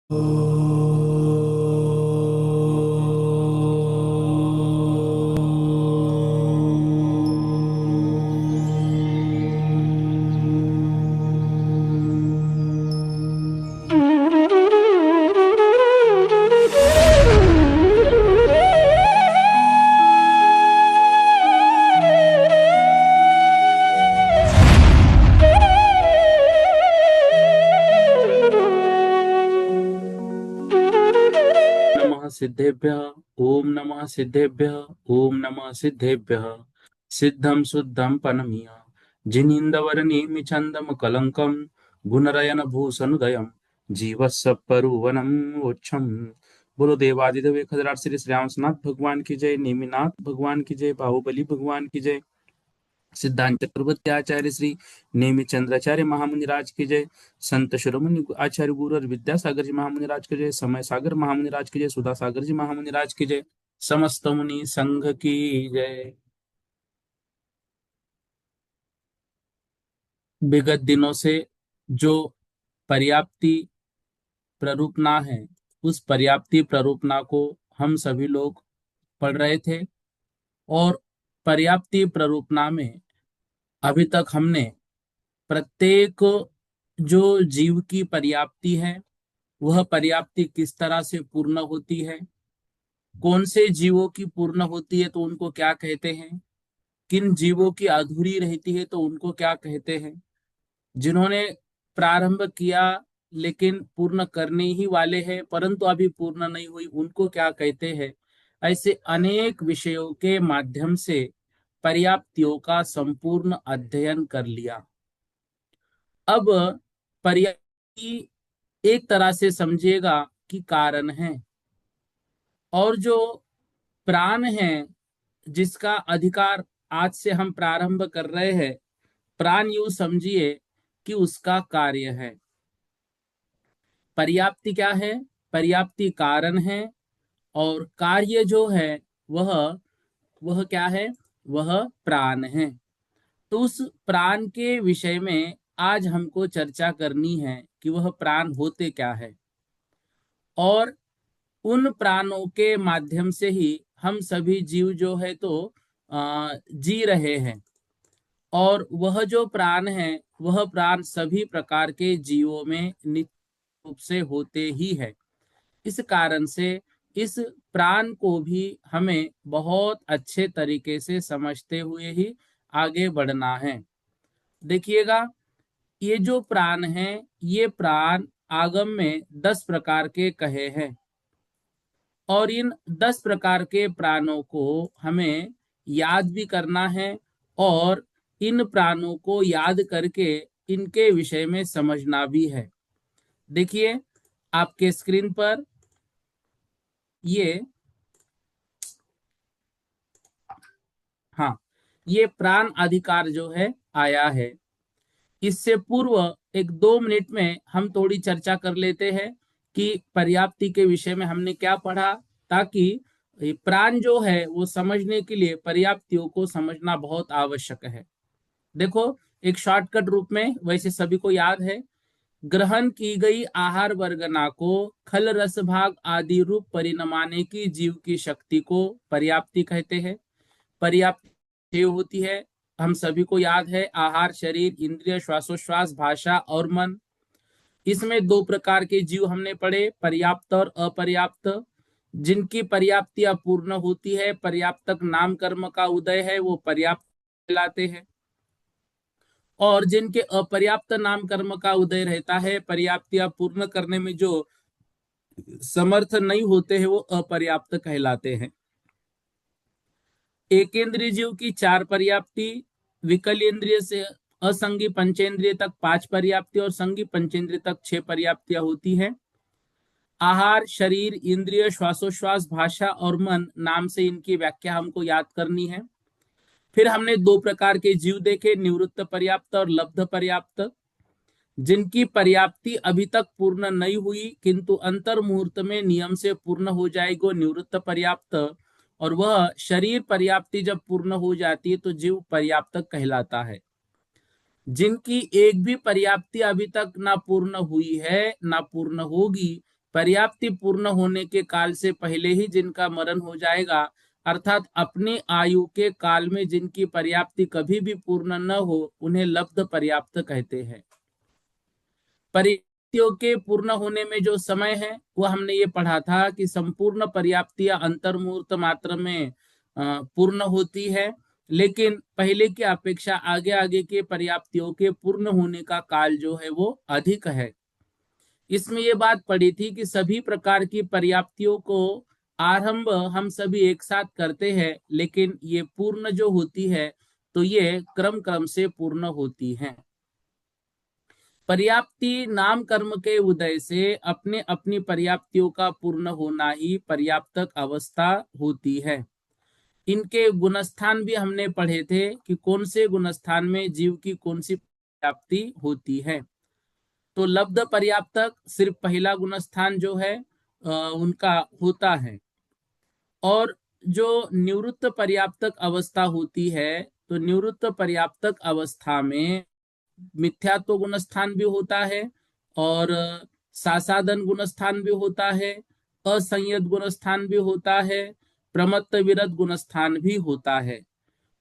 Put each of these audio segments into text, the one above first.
नमः सिद्धेभ्यः। ओम नमः सिद्धेभ्यः। ओम नमः सिद्धेभ्यः। सिद्धं शुद्धं पनमीय जिनिंदवरनेमि चंदम कलंकम गुणरयन भूषणुदयम जीवस्य परुवनम वोक्षम। बोलो देवादिदेव खजराट श्री श्री रामनाथ भगवान की जय, नेमिनाथ भगवान की जय, बाहुबली भगवान की जय, सिद्धांत चक्रवर्ती आचार्य श्री नेमि चंद्राचार्य महामुनिराज की जय, संत शिरोमणि आचार्य गुरु और विद्यासागर जी महामुनिराज की जय, समय सागर महामुनिराज की जय, सुधा सागर जी महामुनिराज की जय, समस्त मुनि संघ की जय। विगत दिनों से जो पर्याप्ति प्ररूपना है, उस पर्याप्ति प्ररूपना को हम सभी लोग पढ़ रहे थे। और पर्याप्ति प्ररूपना में अभी तक हमने प्रत्येक जो जीव की पर्याप्ति है, वह पर्याप्ति किस तरह से पूर्ण होती है, कौन से जीवों की पूर्ण होती है तो उनको क्या कहते हैं, किन जीवों की अधूरी रहती है तो उनको क्या कहते हैं, जिन्होंने प्रारंभ किया लेकिन पूर्ण करने ही वाले हैं परंतु अभी पूर्ण नहीं हुई उनको क्या कहते हैं। ऐसे अनेक विषयों के माध्यम से पर्याप्तियों का संपूर्ण अध्ययन कर लिया। अब पर्याप्ति एक तरह से समझिएगा कि कारण है, और जो प्राण है जिसका अधिकार आज से हम प्रारंभ कर रहे हैं, प्राण यूं समझिए कि उसका कार्य है। पर्याप्ति क्या है? पर्याप्ति कारण है, और कार्य जो है वह वह क्या है? वह प्राण है। तो उस प्राण के विषय में आज हमको चर्चा करनी है कि वह प्राण होते क्या है, और उन प्राणों के माध्यम से ही हम सभी जीव जो है तो जी रहे हैं। और वह जो प्राण है, वह प्राण सभी प्रकार के जीवों में नित्य रूप से होते ही है। इस कारण से इस प्राण को भी हमें बहुत अच्छे तरीके से समझते हुए ही आगे बढ़ना है। देखिएगा, ये जो प्राण है, ये प्राण आगम में 10 प्रकार के कहे हैं, और इन 10 प्रकार के प्राणों को हमें याद भी करना है, और इन प्राणों को याद करके इनके विषय में समझना भी है। देखिए आपके स्क्रीन पर ये, हाँ, ये प्राण अधिकार जो है आया है। इससे पूर्व एक 2 मिनट में हम थोड़ी चर्चा कर लेते हैं कि पर्याप्ति के विषय में हमने क्या पढ़ा, ताकि प्राण जो है वो समझने के लिए पर्याप्तियों को समझना बहुत आवश्यक है। देखो, एक शॉर्टकट रूप में, वैसे सभी को याद है, ग्रहण की गई आहार वर्गना को खल रस भाग आदि रूप परिणमाने की जीव की शक्ति को पर्याप्ति कहते हैं। पर्याप्ति होती है, हम सभी को याद है, आहार, शरीर, इंद्रिय, श्वासोश्वास, भाषा और मन। इसमें 2 प्रकार के जीव हमने पढ़े, पर्याप्त और अपर्याप्त। जिनकी पर्याप्ति अपूर्ण होती है, पर्याप्तक नाम कर्म का उदय है, वो पर्याप्त कहलाते हैं। और जिनके अपर्याप्त नाम कर्म का उदय रहता है, पर्याप्तियां पूर्ण करने में जो समर्थ नहीं होते हैं, वो अपर्याप्त कहलाते हैं। एकेंद्रीय जीव की 4 पर्याप्ति, विकल इंद्रिय से असंगी पंचेंद्रिय तक 5 पर्याप्ति, और संगी पंचेंद्रिय तक 6 पर्याप्तियां होती हैं। आहार, शरीर, इंद्रिय, श्वासोश्वास, भाषा और मन नाम से इनकी व्याख्या हमको याद करनी है। फिर हमने 2 प्रकार के जीव देखे, निवृत्त पर्याप्त और लब्ध पर्याप्त। जिनकी पर्याप्ति अभी तक पूर्ण नहीं हुई किंतु अंतर मुहूर्त में नियम से पूर्ण हो जाएगी, वो निवृत्त पर्याप्त। और वह शरीर पर्याप्ति जब पूर्ण हो जाती है तो जीव पर्याप्त कहलाता है। जिनकी एक भी पर्याप्ति अभी तक ना पूर्ण हुई है ना पूर्ण होगी, पर्याप्ति पूर्ण होने के काल से पहले ही जिनका मरण हो जाएगा, अर्थात अपनी आयु के काल में जिनकी पर्याप्ति कभी भी पूर्ण न हो, उन्हें लब्ध पर्याप्त कहते हैं। पर्याप्तियों के पूर्ण होने में जो समय है वो हमने ये पढ़ा था कि संपूर्ण पर्याप्तियां अंतर्मुहूर्त मात्र में पूर्ण होती है, लेकिन पहले की अपेक्षा आगे आगे के पर्याप्तियों के पूर्ण होने का काल जो है वो अधिक है। इसमें ये बात पड़ी थी कि सभी प्रकार की पर्याप्तियों को आरंभ हम सभी एक साथ करते हैं, लेकिन ये पूर्ण जो होती है तो ये क्रम क्रम से पूर्ण होती है। पर्याप्ति नाम कर्म के उदय से अपने अपनी पर्याप्तियों का पूर्ण होना ही पर्याप्तक अवस्था होती है। इनके गुणस्थान भी हमने पढ़े थे कि कौन से गुणस्थान में जीव की कौन सी पर्याप्ति होती है। तो लब्ध पर्याप्तक सिर्फ पहला गुणस्थान जो है उनका होता है। और जो निवृत्त पर्याप्तक अवस्था होती है, तो निवृत्त पर्याप्तक अवस्था में मिथ्यात्व गुणस्थान भी होता है और सासादन गुणस्थान भी होता है, असंयत गुणस्थान भी होता है, प्रमत्त विरत गुणस्थान भी होता है।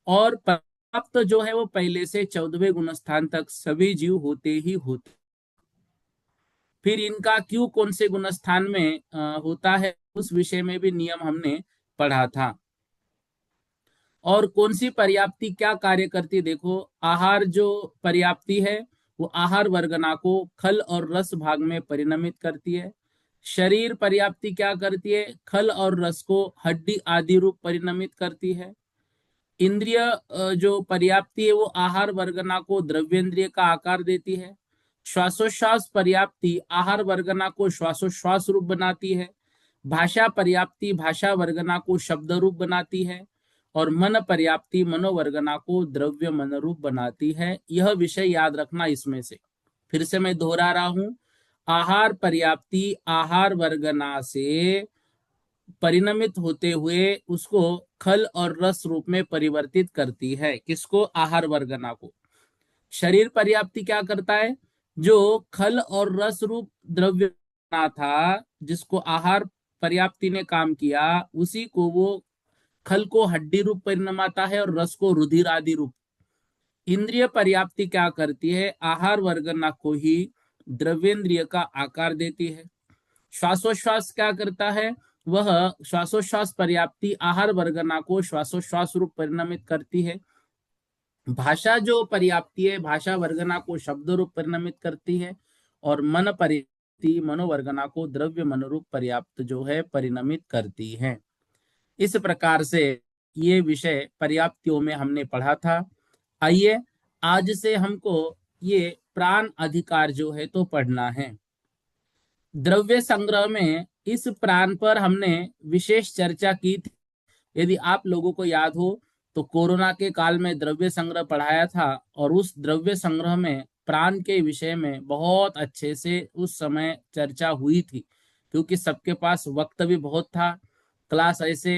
और पर्याप्त जो है वो पहले से 14वें गुणस्थान तक सभी जीव होते ही होते। फिर इनका क्यों कौन से गुणस्थान में होता है, उस विषय में भी नियम हमने पढ़ा था। और कौन सी पर्याप्ति क्या कार्य करती, देखो आहार जो पर्याप्ति है वो आहार वर्गना को खल और रस भाग में परिणमित करती है। शरीर पर्याप्ति क्या करती है, खल और रस को हड्डी आदि रूप परिणमित करती है। इंद्रिय जो पर्याप्ति है वो आहार वर्गना को द्रव्येंद्रिय का आकार देती है। श्वासोश्वास पर्याप्ति आहार वर्गना को श्वासोश्वास रूप बनाती है। भाषा पर्याप्ति भाषा वर्गना को शब्द रूप बनाती है। और मन पर्याप्ति मनोवर्गना को द्रव्य मन रूप बनाती है। यह विषय याद रखना इसमें से। फिर से मैं दोहरा रहा हूं, आहार पर्याप्ति आहार वर्गना से परिणमित होते हुए उसको खल और रस रूप में परिवर्तित करती है। किसको, आहार वर्गना को। शरीर पर्याप्ति क्या करता है, जो खल और रस रूप द्रव्य बना था, जिसको आहार पर्याप्ति ने काम किया, उसी को वो खल को हड्डी रूप परिणमाता है और रस को रुधिर आदि रूप। इंद्रिय पर्याप्ति क्या करती है, आहार वर्गना को ही द्रव्येंद्रिय का आकार देती है। श्वासोश्वास क्या करता है, वह श्वासोश्वास पर्याप्ति आहार वर्गना को श्वासोश्वास रूप परिणमित करती है। भाषा जो पर्याप्ति है भाषा वर्गना को शब्द रूप परिणमित करती है। और मन पर्याप्ति मनोवर्गना को द्रव्य मनोरूप पर्याप्त जो है परिणमित करती है। इस प्रकार से ये विषय पर्याप्तियों में हमने पढ़ा था। आइए आज से हमको ये प्राण अधिकार जो है तो पढ़ना है। द्रव्य संग्रह में इस प्राण पर हमने विशेष चर्चा की थी। यदि आप लोगों को याद हो तो कोरोना के काल में द्रव्य संग्रह पढ़ाया था, और उस द्रव्य संग्रह में प्राण के विषय में बहुत अच्छे से उस समय चर्चा हुई थी, क्योंकि सबके पास वक्त भी बहुत था। क्लास ऐसे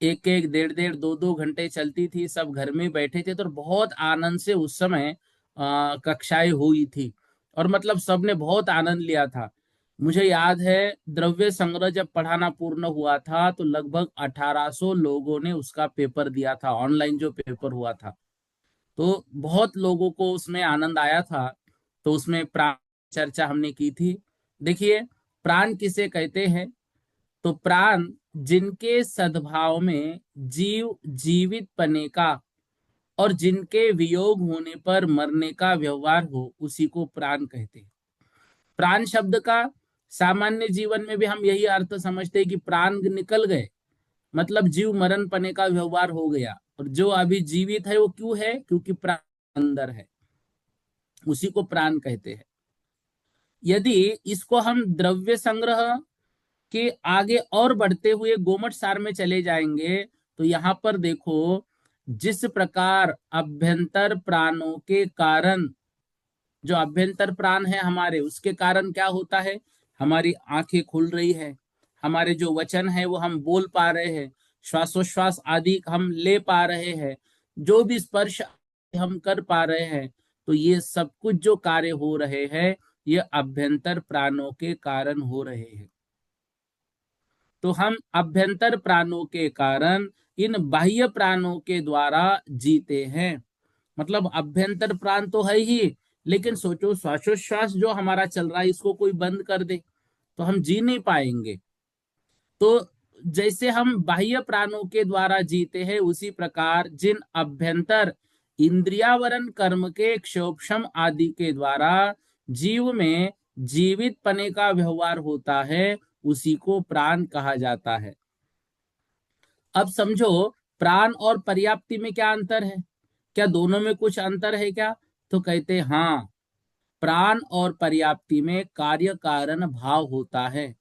एक एक डेढ़ डेढ़ दो दो घंटे चलती थी, सब घर में बैठे थे, तो बहुत आनंद से उस समय कक्षाएं हुई थी और मतलब सबने बहुत आनंद लिया था। मुझे याद है द्रव्य संग्रह जब पढ़ाना पूर्ण हुआ था तो लगभग 1800 लोगों ने उसका पेपर दिया था, ऑनलाइन जो पेपर हुआ था। तो बहुत लोगों को उसमें आनंद आया था। तो उसमें प्राण चर्चा हमने की थी। देखिए, प्राण किसे कहते हैं, तो प्राण जिनके सद्भाव में जीव जीवित पने का और जिनके वियोग होने पर मरने का व्यवहार हो, उसी को प्राण कहते हैं। प्राण शब्द का सामान्य जीवन में भी हम यही अर्थ समझते हैं कि प्राण निकल गए, मतलब जीव मरण पने का व्यवहार हो गया। और जो अभी जीवित है वो क्यों है, क्योंकि प्राण अंदर है, उसी को प्राण कहते हैं। यदि इसको हम द्रव्य संग्रह के आगे और बढ़ते हुए गोमट सार में चले जाएंगे, तो यहां पर देखो, जिस प्रकार अभ्यंतर प्राणों के कारण, जो अभ्यंतर प्राण है हमारे, उसके कारण क्या होता है, हमारी आंखें खुल रही है, हमारे जो वचन है वो हम बोल पा रहे हैं, श्वासोश्वास आदि हम ले पा रहे हैं, जो भी स्पर्श हम कर पा रहे हैं। तो ये सब कुछ जो कार्य हो रहे हैं, ये अभ्यंतर प्राणों के कारण हो रहे हैं। तो हम अभ्यंतर प्राणों के कारण इन बाह्य प्राणों के द्वारा जीते हैं। मतलब अभ्यंतर प्राण तो है ही, लेकिन सोचो श्वासोच्छ्वास जो हमारा चल रहा है इसको कोई बंद कर दे तो हम जी नहीं पाएंगे। तो जैसे हम बाह्य प्राणों के द्वारा जीते हैं, उसी प्रकार जिन अभ्यंतर इंद्रियावरण कर्म के क्षोभम आदि के द्वारा जीव में जीवित पने का व्यवहार होता है, उसी को प्राण कहा जाता है। अब समझो, प्राण और पर्याप्ति में क्या अंतर है? क्या दोनों में कुछ अंतर है क्या? तो कहते हैं हाँ, प्राण और पर्याप्ति में कार्य कारण भाव होता है।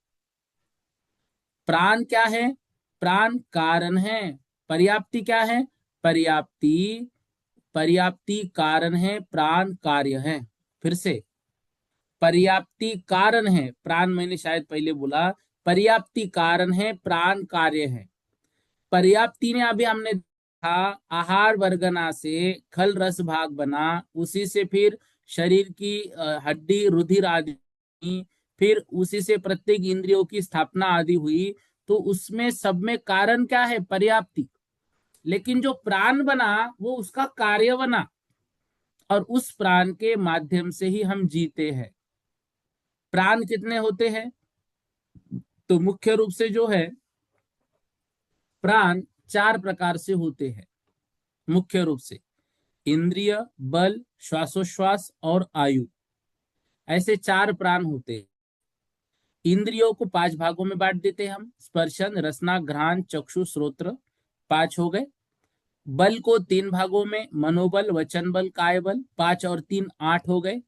प्राण क्या है? प्राण कारण है। पर्याप्ति क्या है? पर्याप्ति पर्याप्ति कारण है, प्राण कार्य है। फिर से, पर्याप्ति कारण है प्राण, मैंने शायद पहले बोला, पर्याप्ति कारण है, प्राण कार्य है। पर्याप्ति ने अभी हमने देखा, आहार वर्गना से खल रस भाग बना, उसी से फिर शरीर की हड्डी रुधिर आदि, फिर उसी से प्रत्येक इंद्रियों की स्थापना आदि हुई। तो उसमें सब में कारण क्या है? पर्याप्ति। लेकिन जो प्राण बना वो उसका कार्य बना, और उस प्राण के माध्यम से ही हम जीते हैं। प्राण कितने होते हैं? तो मुख्य रूप से जो है प्राण चार प्रकार से होते हैं। मुख्य रूप से इंद्रिय, बल, श्वासोश्वास और आयु, ऐसे चार प्राण होते हैं। इंद्रियों को पांच भागों में बांट देते हैं हम, स्पर्शन, रसना, घ्राण, चक्षु, श्रोत्र, पांच हो गए। बल को तीन भागों में, मनोबल, वचन बल, काय बल, पांच और तीन आठ हो गए।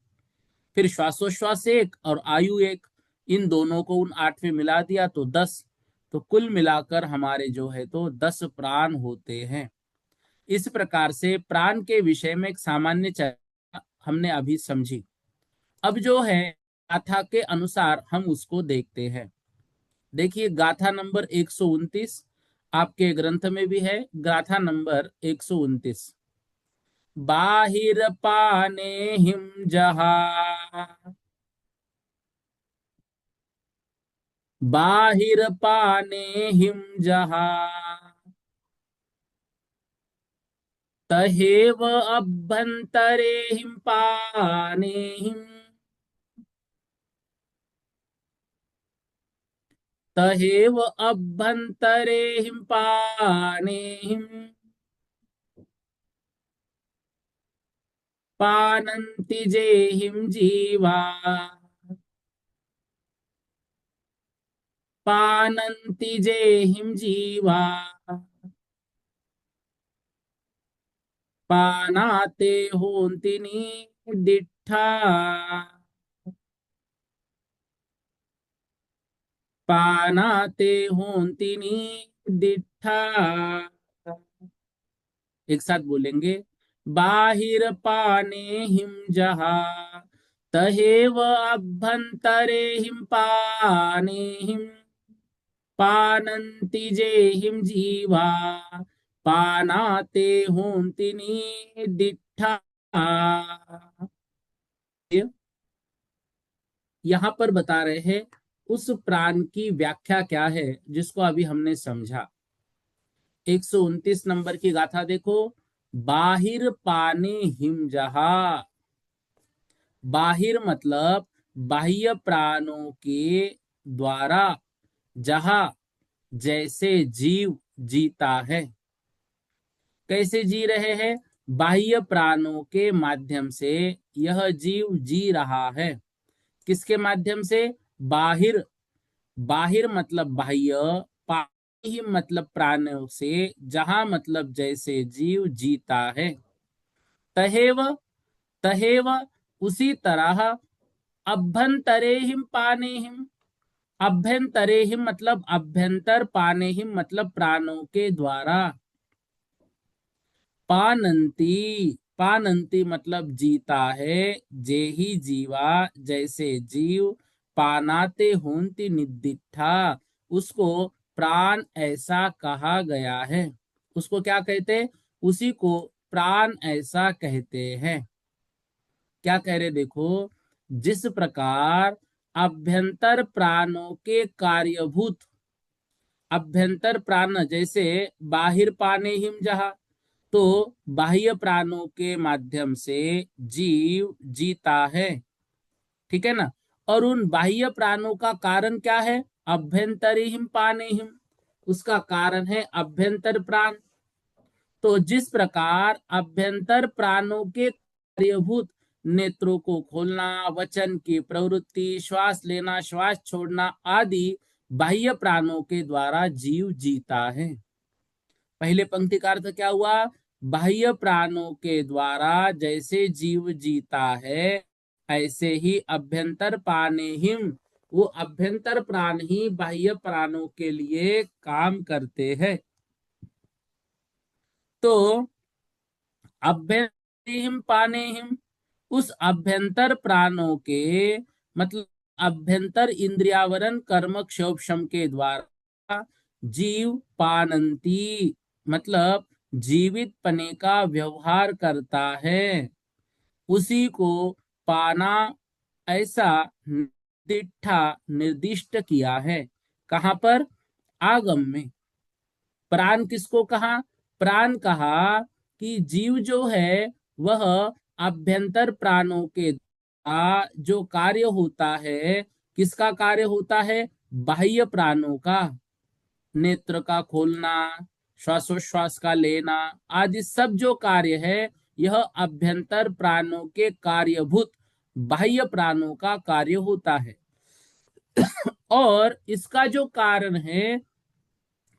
फिर श्वासोश्वास एक और आयु एक, इन दोनों को उन आठ में मिला दिया तो 10। तो कुल मिलाकर हमारे जो है तो 10 प्राण होते हैं। इस प्रकार से प्राण के विषय में एक सामान्य चर्चा हमने अभी समझी। अब जो है गाथा के अनुसार हम उसको देखते हैं। देखिए गाथा नंबर 129 आपके ग्रंथ में भी है। गाथा नंबर 129, बाहिर पाने हिम जहा, बाहिर पाने हिम जहा, तहेव अभ्यंतरे हिम पाने हिम, तहेव अभ्यंतरे हिम पाने हिम, पानन्ति जे हिम जीवा, पानन्ति जे हिम जीवा, पानाते होन्ति निदिष्ठा, पानाते होन्ति निदिष्ठा। एक साथ बोलेंगे, बाहिर पाने हिम जहा, तहेव अभ्यंतरे हिम पाने हिम, पानन्ति जे हिम जीवा, पानाते होन्ति निदिष्ठा। यहाँ पर बता रहे हैं उस प्राण की व्याख्या क्या है, जिसको अभी हमने समझा। 129 नंबर की गाथा देखो, बाहिर पाने हिम जहा। बाहिर मतलब बाह्य प्राणों के द्वारा, जहा जैसे जीव जीता है। कैसे जी रहे हैं? बाह्य प्राणों के माध्यम से यह जीव जी रहा है। किसके माध्यम से? बाहिर, बाहिर मतलब बाह्य, पानी ही मतलब प्राणों से, जहां मतलब जैसे जीव जीता है। तहेव, तहेव उसी तरह, अभ्यंतरे हिम पाने हिम, अभ्यंतरे हिम मतलब अभ्यंतर, पाने हिम मतलब प्राणों के द्वारा, पानंती, पानंती मतलब जीता है, जे ही जीवा जैसे जीव, पानाते होन्ति निदिष्ठा, उसको प्राण ऐसा कहा गया है। उसको क्या कहते? उसी को प्राण ऐसा कहते हैं। क्या कह रहे देखो, जिस प्रकार अभ्यंतर प्राणों के कार्यभूत, अभ्यंतर प्राण जैसे बाहिर पाने हिम जहा, तो बाह्य प्राणों के माध्यम से जीव जीता है, ठीक है ना। और उन बाह्य प्राणों का कारण क्या है? अभ्यंतरी हिम पाने हिम, उसका कारण है अभ्यंतर प्राण। तो जिस प्रकार अभ्यंतर प्राणों के कार्यभूत नेत्रों को खोलना, वचन की प्रवृत्ति, श्वास लेना, श्वास छोड़ना आदि बाह्य प्राणों के द्वारा जीव जीता है। पहले पंक्ति का अर्थ क्या हुआ? बाह्य प्राणों के द्वारा जैसे जीव जीता है, ऐसे ही अभ्यंतर पाने हिम, वो अभ्यंतर प्राण ही बाह्य प्राणों के लिए काम करते हैं। तो अभ्यंतरिम पाने हिम, उस अभ्यंतर प्राणों के मतलब अभ्यंतर इंद्रियावरण कर्म क्षोभम के द्वारा जीव पानंती मतलब जीवित पने का व्यवहार करता है। उसी को पाना ऐसा निर्दिष्ट किया है। कहां पर? आगम में। प्राण किसको कहा? प्राण कहा कि जीव जो है वह अभ्यंतर प्राणों के द्वारा जो कार्य होता है, किसका कार्य होता है? बाह्य प्राणों का, नेत्र का खोलना, श्वासोश्वास का लेना आदि सब जो कार्य है, यह अभ्यंतर प्राणों के कार्यभूत बाह्य प्राणों का कार्य होता है। और इसका जो कारण है,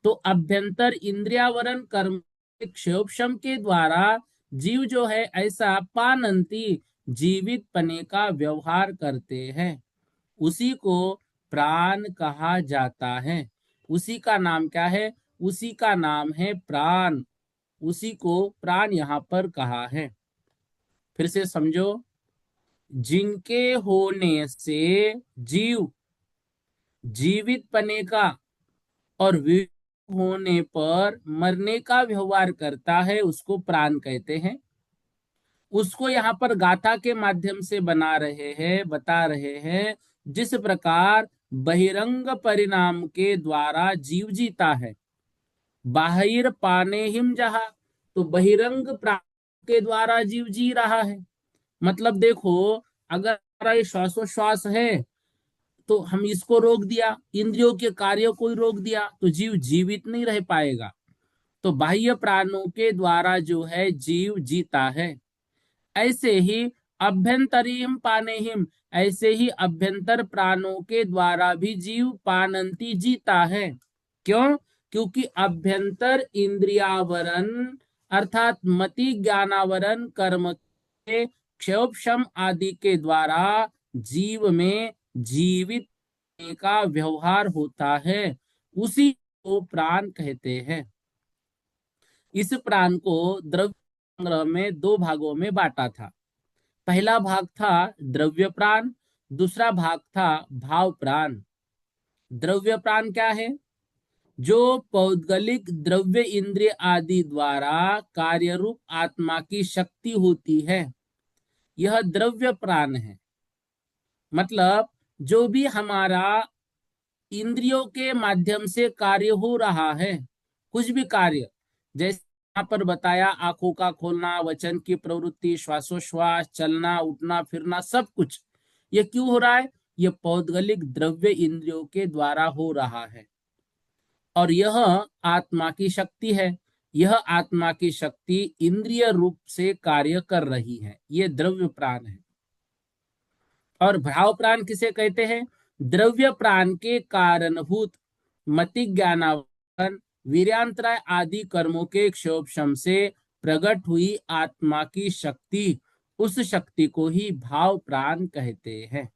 तो अभ्यंतर इंद्रियावरण कर्म क्षोभम के द्वारा जीव जो है ऐसा पानंती जीवित पने का व्यवहार करते हैं, उसी को प्राण कहा जाता है। उसी का नाम क्या है? उसी का नाम है प्राण। उसी को प्राण यहां पर कहा है। फिर से समझो, जिनके होने से जीव जीवित पने का और विवेक होने पर मरने का व्यवहार करता है, उसको प्राण कहते हैं। उसको यहाँ पर गाथा के माध्यम से बता रहे हैं। जिस प्रकार बहिरंग परिणाम के द्वारा जीव जीता है, बाहिर पाने हिम जहा, तो बहिरंग प्राण के द्वारा जीव जी रहा है। मतलब देखो, अगर हमारा ये श्वासोश्वास है, तो हम इसको रोक दिया, इंद्रियों के कार्यों को ही रोक दिया, तो जीव जीवित नहीं रह पाएगा। तो बाह्य प्राणों के द्वारा जो है जीव जीता है। ऐसे ही अभ्यंतरीम पानेहिम, ऐसे ही अभ्यंतर प्राणों के द्वारा भी जीव पानंती जीता है। क्यों? क्योंकि अभ्यंतर इंद्रियावरण अर्थात मति ज्ञानावरण कर्म के क्षोभम आदि के द्वारा जीव में जीवित का व्यवहार होता है, उसी को प्राण कहते हैं। इस प्राण को द्रव्य संग्रह में दो भागों में बांटा था। पहला भाग था द्रव्य प्राण, दूसरा भाग था भाव प्राण। द्रव्य प्राण क्या है? जो पौद्गलिक द्रव्य इंद्रिय आदि द्वारा कार्य रूप आत्मा की शक्ति होती है, यह द्रव्य प्राण है। मतलब जो भी हमारा इंद्रियों के माध्यम से कार्य हो रहा है, कुछ भी कार्य, जैसे यहाँ पर बताया आंखों का खोलना, वचन की प्रवृत्ति, श्वासोश्वास, चलना उठना फिरना, सब कुछ ये क्यों हो रहा है? ये पौद्गलिक द्रव्य इंद्रियों के द्वारा हो रहा है। और यह आत्मा की शक्ति है। यह आत्मा की शक्ति इंद्रिय रूप से कार्य कर रही है, ये द्रव्य प्राण है। और भाव प्राण किसे कहते हैं? द्रव्य प्राण के कारणभूत मति ज्ञानावरण वीर्यांतराय आदि कर्मों के क्षोभम से प्रकट हुई आत्मा की शक्ति, उस शक्ति को ही भाव प्राण कहते हैं।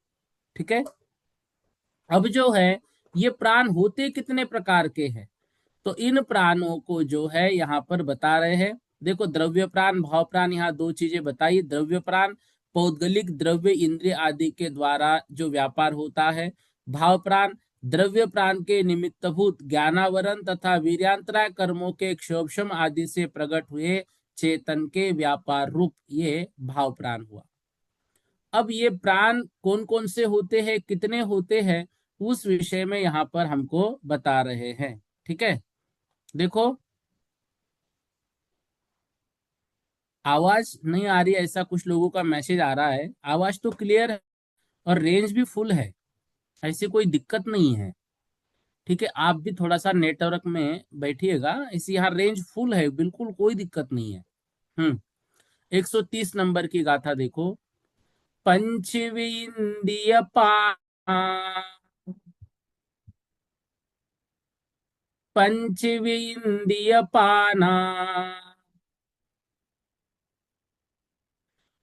ठीक है। अब जो है ये प्राण होते कितने प्रकार के हैं, तो इन प्राणों को जो है यहाँ पर बता रहे हैं। देखो, द्रव्य प्राण भाव प्राण, यहाँ दो चीजें बताई। द्रव्य प्राण पौद्गलिक द्रव्य इंद्रिय आदि के द्वारा जो व्यापार होता है। भाव प्राण द्रव्य प्राण के निमित्तभूत ज्ञानावरण तथा वीर्यांतराय कर्मों के क्षोभम आदि से प्रकट हुए चेतन के व्यापार रूप, ये भाव प्राण हुआ। अब ये प्राण कौन कौन से होते हैं, कितने होते हैं, उस विषय में यहाँ पर हमको बता रहे हैं। ठीक है, देखो, आवाज नहीं आ रही है ऐसा कुछ लोगों का मैसेज आ रहा है। आवाज तो क्लियर है और रेंज भी फुल है, ऐसी कोई दिक्कत नहीं है। ठीक है, आप भी थोड़ा सा नेटवर्क में बैठिएगा, इसी यहाँ रेंज फुल है, बिल्कुल कोई दिक्कत नहीं है। 130 नंबर की गाथा देखो। पंचविंदीय पंचविंदीय पाना,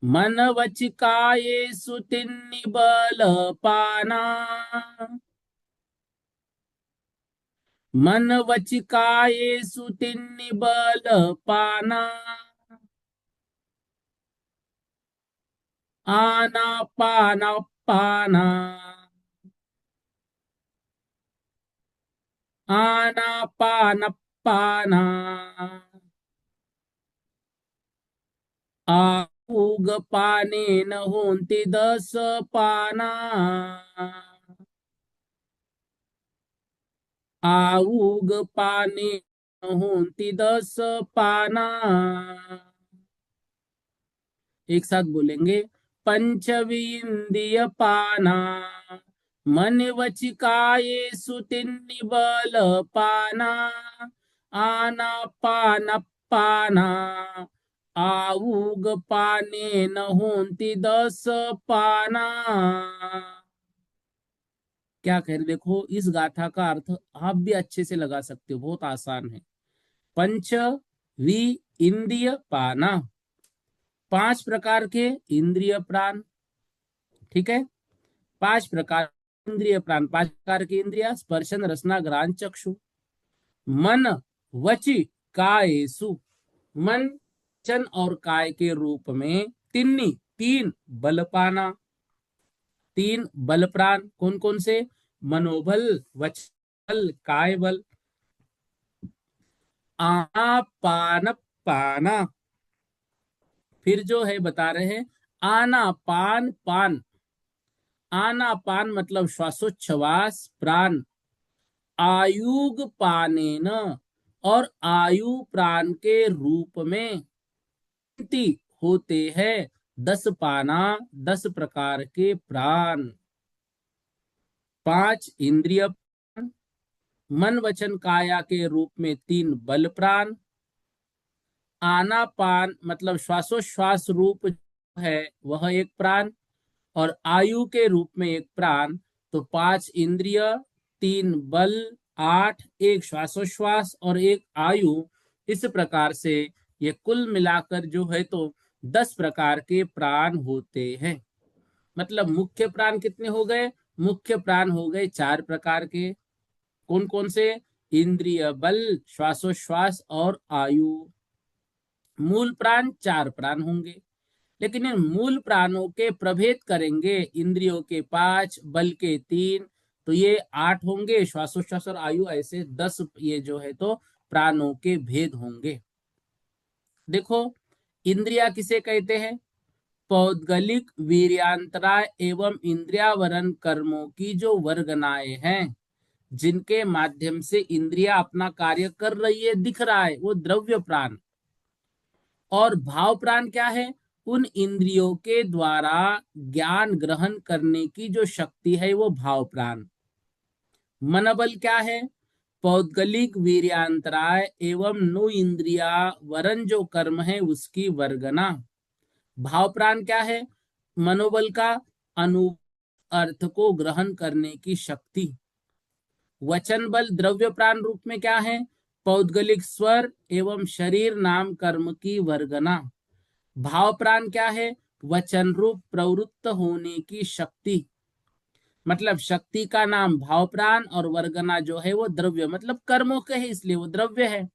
मन वचिकाये सुतिन्नि बल पाना। मन वचिकाये सुतिन्नि बल पाना, आना पाना पाना, आना पान पाना, आऊग पाने न होंति 10 पाना, आऊग पाने न होंति 10 पाना। एक साथ बोलेंगे। पंचविंदीय पाना, मन वचिकाये सुतिन्नि बल पाना, आना पान पाना, आऊग पाने न होंति 10 पाना। क्या कह रहे, देखो इस गाथा का अर्थ आप भी अच्छे से लगा सकते हो, बहुत आसान है। पंच वी इंद्रिय पाना, 5 प्रकार के इंद्रिय प्राण। ठीक है, 5 प्रकार इंद्रिय प्राण, 5 प्रकार की इंद्रिया, स्पर्शन रसना घ्राण चक्षु। मन वचि कायेसु, मन वचन और काय के रूप में तिन्नी, 3 बल पाना, 3 बल प्राण कौन कौन से, मनोबल, वचन बल, काय बल। आपान पाना, फिर जो है बता रहे हैं, आना पान पान। आना पान मतलब श्वासोच्छवास प्राण, आयुग पाने न, और आयु प्राण के रूप में होते हैं 10 पाना, 10 प्रकार के प्राण। 5 इंद्रिय प्राण, मन वचन काया के रूप में 3 बल प्राण, आनापान मतलब श्वासोश्वास रूप है वह एक प्राण, और आयु के रूप में एक प्राण। तो 5 इंद्रिय, 3 बल, 8, एक श्वासोश्वास और एक आयु, इस प्रकार से ये कुल मिलाकर जो है तो 10 प्रकार के प्राण होते हैं। मतलब मुख्य प्राण कितने हो गए, मुख्य प्राण हो गए 4 प्रकार के। कौन कौन से, इंद्रिय बल, श्वासोश्वास और आयु। मूल प्राण 4 प्राण होंगे, लेकिन इन मूल प्राणों के प्रभेद करेंगे, इंद्रियों के 5, बल के 3, तो ये 8 होंगे, श्वासोश्वास और आयु ऐसे 10 ये जो है तो प्राणों के भेद होंगे। देखो, इंद्रिया किसे कहते हैं, पौद्गलिक वीर्यांतरा एवं इंद्रियावरण कर्मों की जो वर्गनाएं हैं, जिनके माध्यम से इंद्रिया अपना कार्य कर रही है, दिख रहा है, वो द्रव्य प्राण। और भाव प्राण क्या है, उन इंद्रियों के द्वारा ज्ञान ग्रहण करने की जो शक्ति है वो भाव प्राण। मनोबल क्या है, पौद्गलिक वीर्यांतराय एवं नु इंद्रिया वरण जो कर्म है उसकी वर्गना। भाव प्राण क्या है, मनोबल का अनु अर्थ को ग्रहण करने की शक्ति। वचन बल द्रव्य प्राण रूप में क्या है, पौद्गलिक स्वर एवं शरीर नाम कर्म की वर्गना। भाव प्राण क्या है, वचन रूप प्रवृत्त होने की शक्ति। मतलब शक्ति का नाम भाव प्राण और वर्गना जो है वो द्रव्य मतलब कर्मों के है, इसलिए वो द्रव्य है।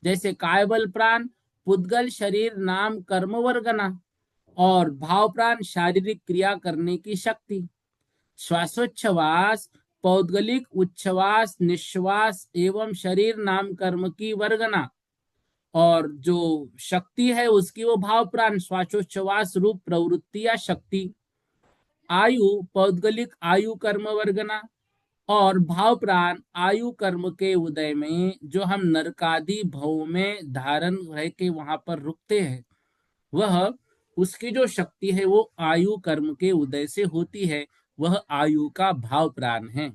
जैसे कायबल प्राण पुद्गल शरीर नाम कर्म वर्गना, और भाव प्राण शारीरिक क्रिया करने की शक्ति। श्वासोच्छवास पौद्गलिक उच्छ्वास निश्वास एवं शरीर नाम कर्म की वर्गना, और जो शक्ति है उसकी वो भाव प्राण श्वासोच्छ्वास रूप प्रवृत्ति या शक्ति। आयु पौद्गलिक आयु कर्म वर्गना, और भाव प्राण आयु कर्म के उदय में, जो हम नरकादि भव में धारण रह के वहां पर रुकते हैं, वह उसकी जो शक्ति है वो आयु कर्म के उदय से होती है, वह आयु का भाव प्राण है।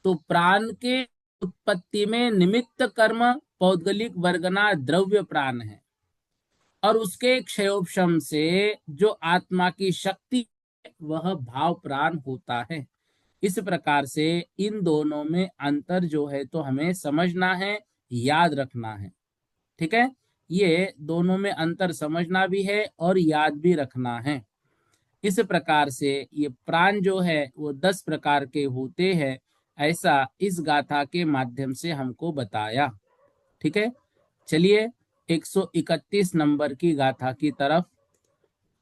तो प्राण के उत्पत्ति में निमित्त कर्म पौद्गलिक वर्गना द्रव्य प्राण है, और उसके क्षयोपशम से जो आत्मा की शक्ति है, वह भाव प्राण होता है। इस प्रकार से इन दोनों में अंतर जो है तो हमें समझना है, याद रखना है। ठीक है, ये दोनों में अंतर समझना भी है और याद भी रखना है। इस प्रकार से ये प्राण जो है वो 10 प्रकार के होते हैं, ऐसा इस गाथा के माध्यम से हमको बताया। ठीक है, चलिए 131 नंबर की गाथा की तरफ।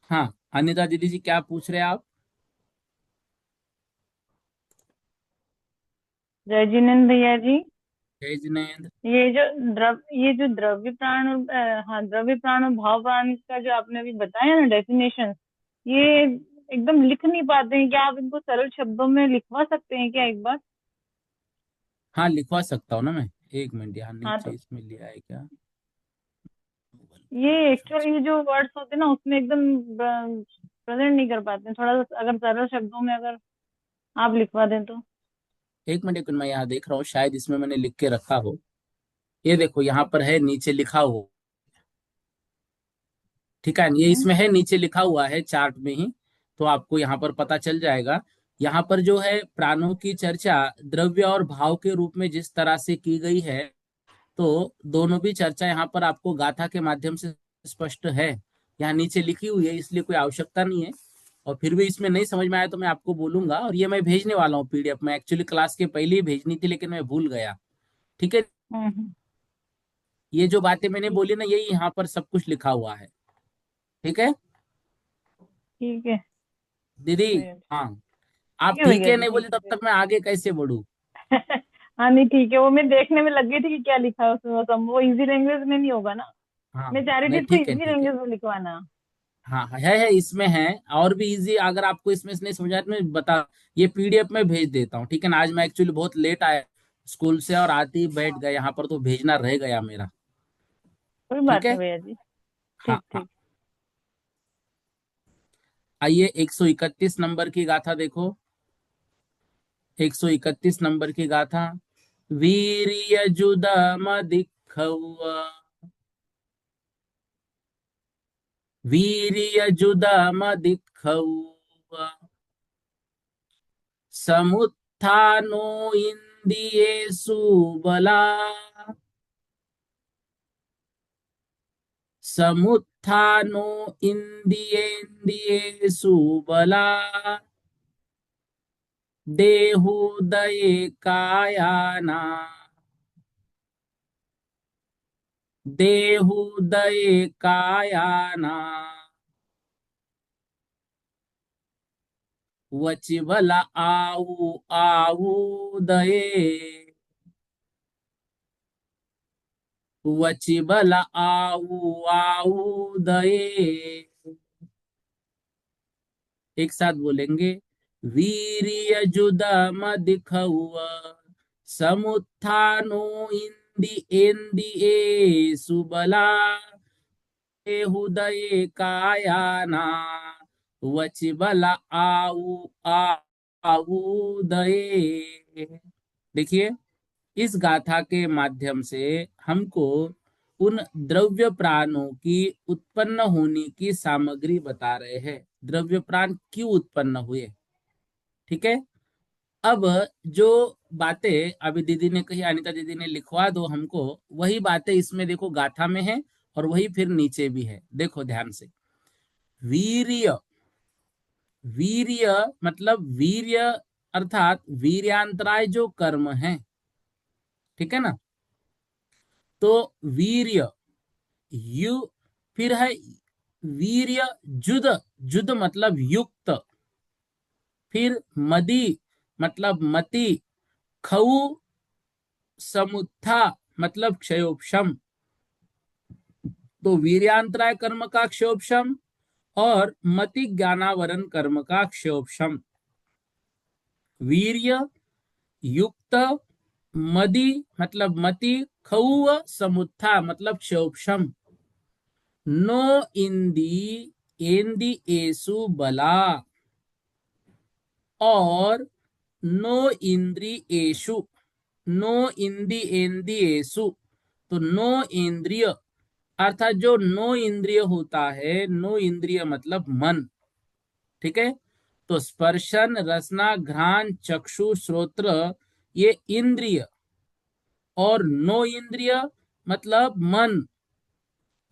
हाँ, अनिता दीदी जी क्या पूछ रहे हैं आप? जय जिनेन्द्र भैया जी। जय जिनेन्द्र। ये जो द्रव्य प्राण और हाँ, द्रव्य प्राण और भाव प्राण का जो आपने अभी बताया ना डेफिनेशन, ये एकदम लिख नहीं पाते हैं, क्या आप इनको सरल शब्दों में लिखवा सकते हैं क्या एक बार? हाँ, लिखवा सकता हूँ ना मैं। एक मिनट, यहाँ हाँ नीचे तो इसमें लिया है क्या? ये एक्चुअली ये जो वर्ड्स होते हैं ना उसमें एकदम प्रेजेंट नहीं कर पाते हैं, थोड़ा सा अगर सरल शब्दों में अगर आप लिखवा दें तो। एक मिनट, एक मिनट, मैं यहाँ देख रहा हूँ, शायद इसमें मैंने लिख के रखा हो। ये देखो यहाँ पर है, नीचे लिखा हो। ठीक है, ये हम्म। इसमें है, नीचे लिखा हुआ है चार्ट में ही, तो आपको यहाँ पर पता चल जाएगा। यहाँ पर जो है प्राणों की चर्चा द्रव्य और भाव के रूप में जिस तरह से की गई है, तो दोनों भी चर्चा यहाँ पर आपको गाथा के माध्यम से स्पष्ट है, यहाँ नीचे लिखी हुई है, इसलिए कोई आवश्यकता नहीं है। और फिर भी इसमें नहीं समझ में आया तो मैं आपको बोलूंगा, और ये मैं भेजने वाला हूँ पीडीएफ में, एक्चुअली क्लास के पहले ही भेजनी थी लेकिन मैं भूल गया। ठीक है, हम्म। ये जो बातें मैंने ठीक बोली ना, यही यहाँ पर सब कुछ लिखा हुआ है। ठीक है ठीक है दीदी। भैया जी। हाँ, ठीक आप है ठीक भैया है जी, नहीं ठीक बोले है तब तक मैं आगे कैसे बढ़ू? हाँ नहीं ठीक है, वो मैं देखने में लग गई थी कि क्या लिखा है उसमें, वो इजी लैंग्वेज में नहीं होगा ना। हाँ मैं चाह रही थी नहीं, इसको ठीक है इजी ठीक है। लैंग्वेज में लिखवाना। हाँ हाँ, है इसमें है। और भी इजी, अगर आपको इसमें से नहीं समझ आया तो मैं बता, ये पीडीएफ में भेज देता हूँ। ठीक है ना, आज मैं एक्चुअली बहुत लेट आया स्कूल से, और आते ही बैठ गया यहाँ पर, तो भेजना रह गया मेरा। कोई ठीक बात है। नहीं भैया जी। हाँ ठीक हाँ, ठीक। आइए 131 नंबर की गाथा देखो। 131 नंबर की गाथा। वीर्य जुदम दिखौआ, वीर्य जुदम दिखौआ, समुत्थानो इंद्रियेषु बला, समुत्थानो इंद्रियेन्द्रियेषु बला, देहूदये कायाना, देहूदये कायाना, वचिबल आऊ आऊदये, वचिबल आऊ आऊदये। एक साथ बोलेंगे। वीर्य जुदम दिखौआ, समुत्थानो इंद्रिये सुबला, देहूदये कायाना, वचिबल आऊ आऊदये। देखिए, इस गाथा के माध्यम से हमको उन द्रव्य प्राणों की उत्पन्न होने की सामग्री बता रहे हैं, द्रव्य प्राण क्यों उत्पन्न हुए। ठीक है, अब जो बातें अभी दीदी ने कही, अनिता दीदी ने, लिखवा दो हमको, वही बातें इसमें देखो गाथा में है, और वही फिर नीचे भी है, देखो ध्यान से। वीर्य, वीर्य मतलब वीर्य अर्थात वीर्यांतराय जो कर्म है। ठीक है ना, तो वीर्य यु, फिर है वीर्य जुद, जुद मतलब युक्त, फिर मदी मतलब मति, खऊ समुत्था मतलब क्षयोपशम। तो वीर्यांतराय कर्म का क्षयोपशम, और मति ज्ञानावरण कर्म का क्षोभशम। वीर्य युक्त मदि मतलब मति, खौव समुत्था मतलब क्षोभशम। नो इंदी एंदी एसु बला, और नो इंद्रियेषु, नो इंदी एंद्रियेषु, तो नो इंद्रिय अर्थात जो नो इंद्रिय होता है, नो इंद्रिय मतलब मन। ठीक है, तो स्पर्शन रसना घ्राण चक्षु श्रोत्र ये इंद्रिय, और नो इंद्रिय मतलब मन,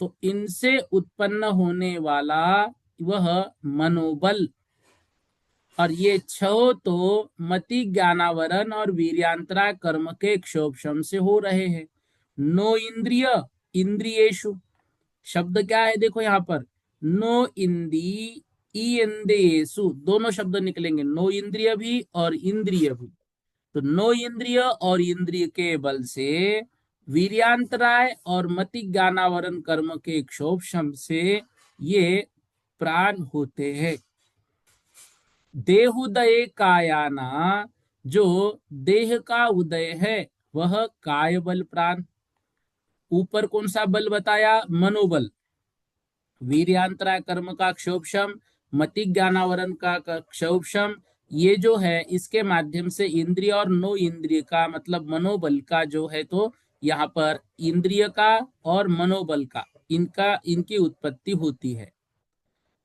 तो इनसे उत्पन्न होने वाला वह मनोबल। और ये छह तो मति ज्ञानावरण और वीर्यांतरा कर्म के क्षोभशम से हो रहे हैं। नो इंद्रिय इंद्रियेशु, शब्द क्या है देखो यहाँ पर, नो इंदी इंद्रियेशु, दोनों शब्द निकलेंगे, नो इंद्रिय भी और इंद्रिय भी। तो नो इंद्रिय और इंद्रिय के बल से वीर्यांतराय और मति ज्ञानावरण कर्म के क्षोभशम से ये प्राण होते हैं। देहुदय कायाना, जो देह का उदय है वह काय बल प्राण। ऊपर कौन सा बल बताया, मनोबल। वीर्यांतरा कर्म का क्षोभशम, मति ज्ञानावरण का क्षोभशम, ये जो है इसके माध्यम से इंद्रिय और नो इंद्रिय का मतलब मनोबल का जो है, तो यहाँ पर इंद्रिय का और मनोबल का इनकी उत्पत्ति होती है।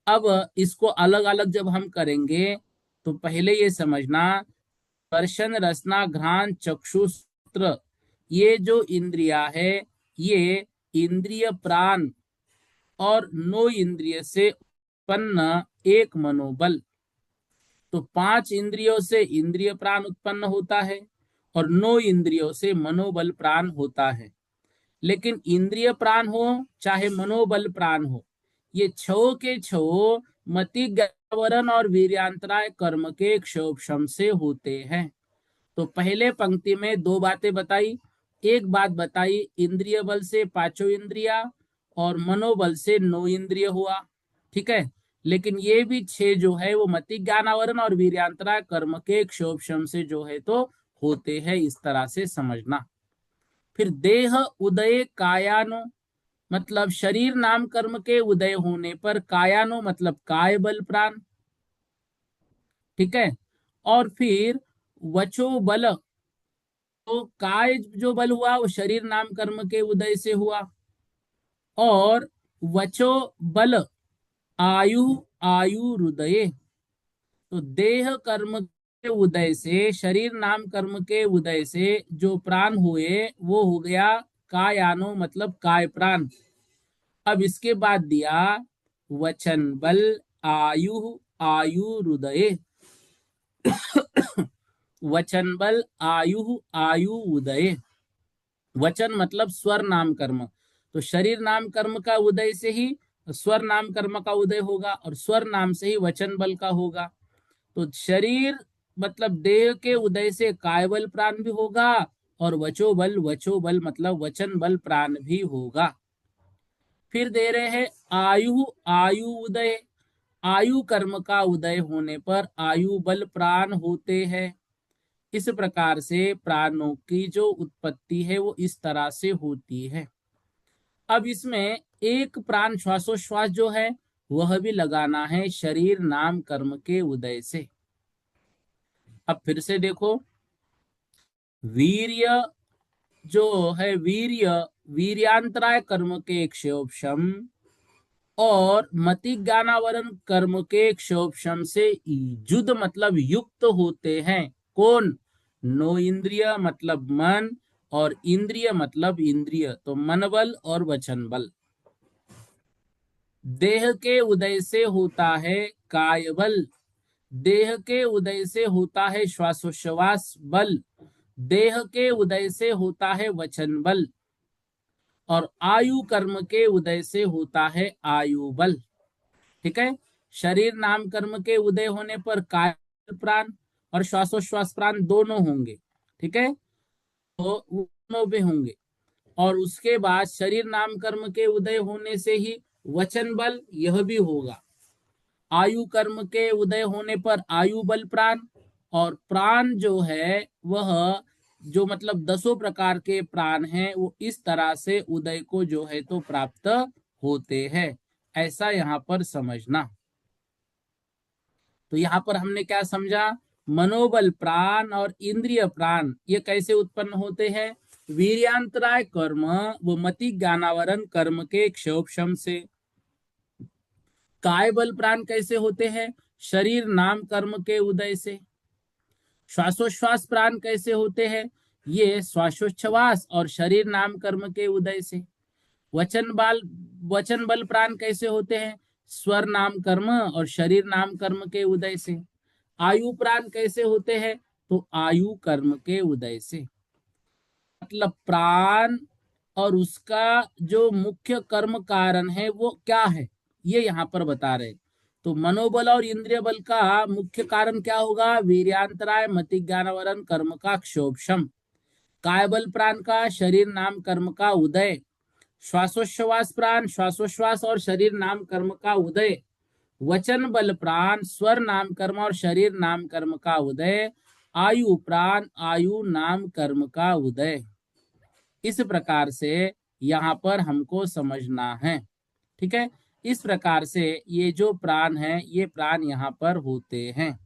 अब इसको अलग अलग जब हम करेंगे तो पहले ये समझना, स्पर्शन रसना घ्राण चक्षु श्रोत्र ये जो इंद्रिया है, ये इंद्रिय प्राण और नो इंद्रिय से उत्पन्न एक मनोबल। तो पांच इंद्रियों से इंद्रिय प्राण उत्पन्न होता है और नो इंद्रियों से मनोबल प्राण होता है। लेकिन इंद्रिय प्राण हो चाहे मनोबल प्राण हो, ये छो के छो मति ज्ञानावरण और वीर्यांतराय कर्म के क्षोभशम से होते हैं। तो पहले पंक्ति में दो बातें बताई, एक बात बताई इंद्रिय बल से पांचों इंद्रिया और मनोबल से नौ इंद्रिय हुआ। ठीक है, लेकिन ये भी छह जो है वो मति ज्ञानावरण और वीर्यांतरा कर्म के क्षोभशम से जो है तो होते हैं, इस तरह से समझना। फिर देह उदय कायानो मतलब शरीर नाम कर्म के उदय होने पर कायानो मतलब काय बल प्राण। ठीक है, और फिर वचो बल, तो काय जो बल हुआ वो शरीर नाम कर्म के उदय से हुआ, और वचो बल आयु आयु हृदय, तो देह कर्म के उदय से शरीर नाम कर्म के उदय से जो प्राण हुए वो हो गया कायानो मतलब काय प्राण। अब इसके बाद दिया वचन बल आयु आयु हृदय, वचन बल आयु आयु उदय। वचन मतलब स्वर नाम कर्म, तो शरीर नाम कर्म का उदय से ही स्वर नाम कर्म का उदय होगा, और स्वर नाम से ही वचन बल का होगा। तो शरीर मतलब देह के उदय से काय बल प्राण भी होगा, और वचो बल मतलब वचन बल प्राण भी होगा। फिर दे रहे हैं आयु आयु उदय, आयु कर्म का उदय होने पर आयु बल प्राण होते हैं। इस प्रकार से प्राणों की जो उत्पत्ति है वो इस तरह से होती है। अब इसमें एक प्राण श्वासोश्वास जो है वह भी लगाना है शरीर नाम कर्म के उदय से। अब फिर से देखो, वीर्य जो है वीर्यांतराय कर्म के क्षोभशम और मति ज्ञानावरण कर्म के क्षोभशम से युद्ध मतलब युक्त होते हैं। कौन, नो इंद्रिय मतलब मन, और इंद्रिय मतलब इंद्रिय, तो मन बल और वचन बल। देह के उदय से होता है काय बल, देह के उदय से होता है श्वासोश्वास बल, देह के उदय से होता है वचन बल, और आयु कर्म के उदय से होता है आयु बल। ठीक है, शरीर नाम कर्म के उदय होने पर काय प्राण और श्वासोश्वास प्राण दोनों होंगे। ठीक है, तो दोनों भी होंगे, और उसके बाद शरीर नाम कर्म के उदय होने से ही वचन बल यह भी होगा। आयु कर्म के उदय होने पर आयु बल प्राण, और प्राण जो है वह जो मतलब 10 प्रकार के प्राण हैं वो इस तरह से उदय को जो है तो प्राप्त होते हैं, ऐसा यहाँ पर समझना। तो यहाँ पर हमने क्या समझा, मनोबल प्राण और इंद्रिय प्राण ये कैसे उत्पन्न होते हैं, वीर्यांतराय कर्म व मति ज्ञानावरण कर्म के क्षोभशम से। काय बल प्राण कैसे होते हैं, शरीर नाम कर्म के उदय से। श्वासोश्वास प्राण कैसे होते हैं, ये श्वासोच्छ्वास और शरीर नाम कर्म के उदय से। वचन बल प्राण कैसे होते हैं, स्वर नाम कर्म और शरीर नाम कर्म के उदय से। आयु प्राण कैसे होते हैं, तो आयु कर्म के उदय से। मतलब प्राण और उसका जो मुख्य कर्म कारण है वो क्या है, ये यहाँ पर बता रहे। तो मनोबल और इंद्रिय बल का मुख्य कारण क्या होगा, वीर्यांतराय मति ज्ञानवरण कर्म का क्षोभशम। काय बल प्राण का शरीर नाम कर्म का उदय। श्वासोश्वास प्राण श्वासोश्वास और शरीर नाम कर्म का उदय। वचन बल प्राण स्वर नाम कर्म और शरीर नाम कर्म का उदय। आयु प्राण आयु नाम कर्म का उदय। इस प्रकार से यहाँ पर हमको समझना है, ठीक है। इस प्रकार से ये जो प्राण है ये प्राण यहाँ पर होते हैं।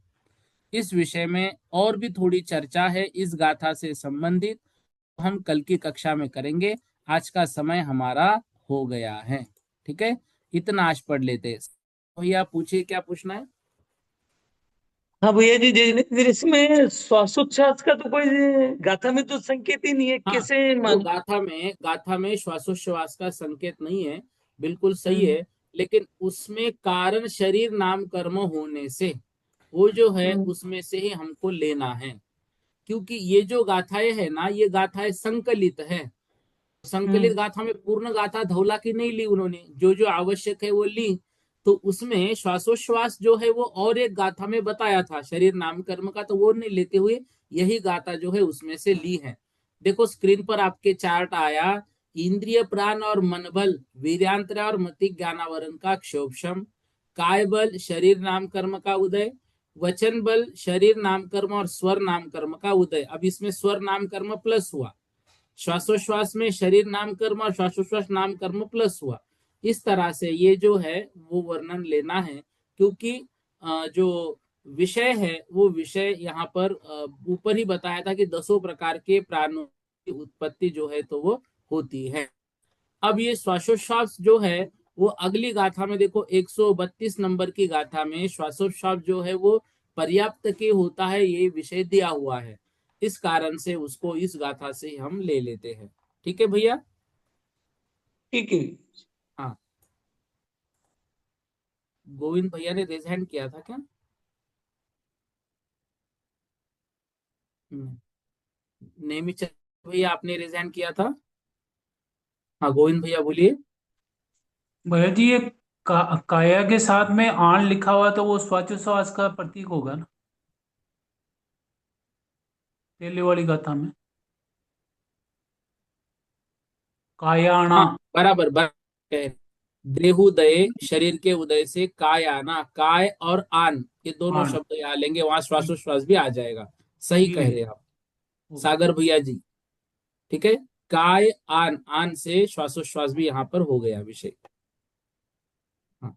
इस विषय में और भी थोड़ी चर्चा है इस गाथा से संबंधित, हम कल की कक्षा में करेंगे। आज का समय हमारा हो गया है, ठीक है। इतना आज पढ़ लेते हैं। भैया पूछिए क्या पूछना है। हाँ भैया जी, फिर इसमें श्वासोच्छ्वास का तो कोई गाथा में तो संकेत ही नहीं है, हाँ, कैसे वो मान। गाथा में श्वासोच्छ्वास का संकेत नहीं है, बिल्कुल सही हम्म। है। लेकिन उसमें कारण शरीर नाम कर्म होने से वो जो है हम्म। उसमें से ही हमको लेना है। क्योंकि ये जो गाथाएं है ना, ये गाथाएं संकलित है। संकलित हम्म। गाथा में पूर्ण गाथा धौला की नहीं ली उन्होंने, जो जो आवश्यक है वो ली। तो उसमें श्वासोश्वास जो है वो और एक गाथा में बताया था शरीर नाम कर्म का, तो वो नहीं लेते हुए यही गाथा जो है उसमें से ली है। देखो स्क्रीन पर आपके चार्ट आया, इंद्रिय प्राण और मन बल वीर्यांतरा और मति ज्ञानावरण का क्षोभशम। काय बल शरीर नाम कर्म का उदय। वचन बल शरीर नाम कर्म और स्वर नाम कर्म का उदय। अब इसमें स्वर नाम कर्म प्लस हुआ, श्वासोश्वास में शरीर नाम कर्म और श्वासोश्वास नाम कर्म प्लस हुआ। इस तरह से ये जो है वो वर्णन लेना है। क्योंकि जो विषय है वो विषय यहाँ पर ऊपर ही बताया था कि 10 प्रकार के प्राणों की उत्पत्ति जो है तो वो होती है। अब ये श्वासोश्वास जो है वो अगली गाथा में देखो 132 नंबर की गाथा में श्वासोश्वास जो है वो पर्याप्त के होता है, ये विषय दिया हुआ है। इस कारण से उसको इस गाथा से हम ले लेते हैं, ठीक है भैया। ठीक है। हाँ, गोविंद भैया ने रेज हैंड किया था क्या। नेमी भैया आपने रेज हैंड किया था। हाँ गोविंद भैया बोलिए। भैया जी ये काया के साथ में आन लिखा हुआ तो वो श्वासोच्छ्वास का प्रतीक होगा ना, पहले वाली गाथा में कायाणा। हाँ बराबर बराबर। देहुदय शरीर के उदय से काय आना, काय और आन ये दोनों आन। शब्द यहाँ लेंगे, वहां ठीक। श्वासोश्वास भी आ जाएगा। सही ठीक है कह भैया। रहे हैं आप ओके। सागर भैया जी, ठीक है। काय आन, आन से श्वासोश्वास भी यहाँ पर हो गया विषय। हाँ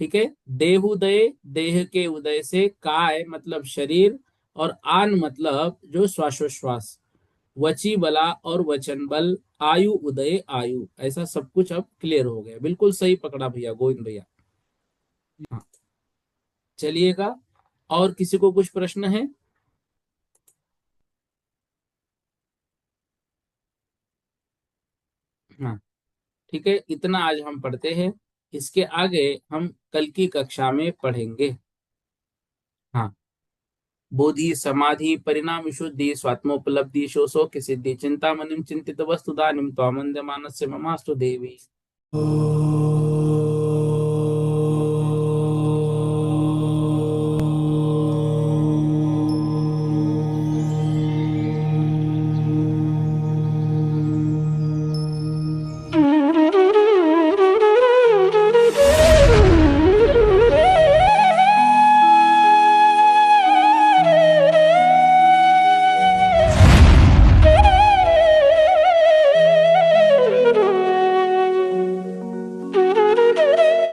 ठीक है। देहुदय देह के उदय से, काय मतलब शरीर और आन मतलब जो श्वासोश्वास। वची बला और वचन बल, आयु उदय आयु, ऐसा सब कुछ अब क्लियर हो गया। बिल्कुल सही पकड़ा भैया गोविंद भैया। हाँ चलिएगा, और किसी को कुछ प्रश्न है। हाँ ठीक है, इतना आज हम पढ़ते हैं। इसके आगे हम कल की कक्षा में पढ़ेंगे। हाँ, बोधि समाधि परिणाम विशुद्धि स्वात्मोपलब्धि शोषो की सिद्धि चिंता मनिम चिंतित वस्तुदानिम त्वामंद मानस्य ममास्तु देवी।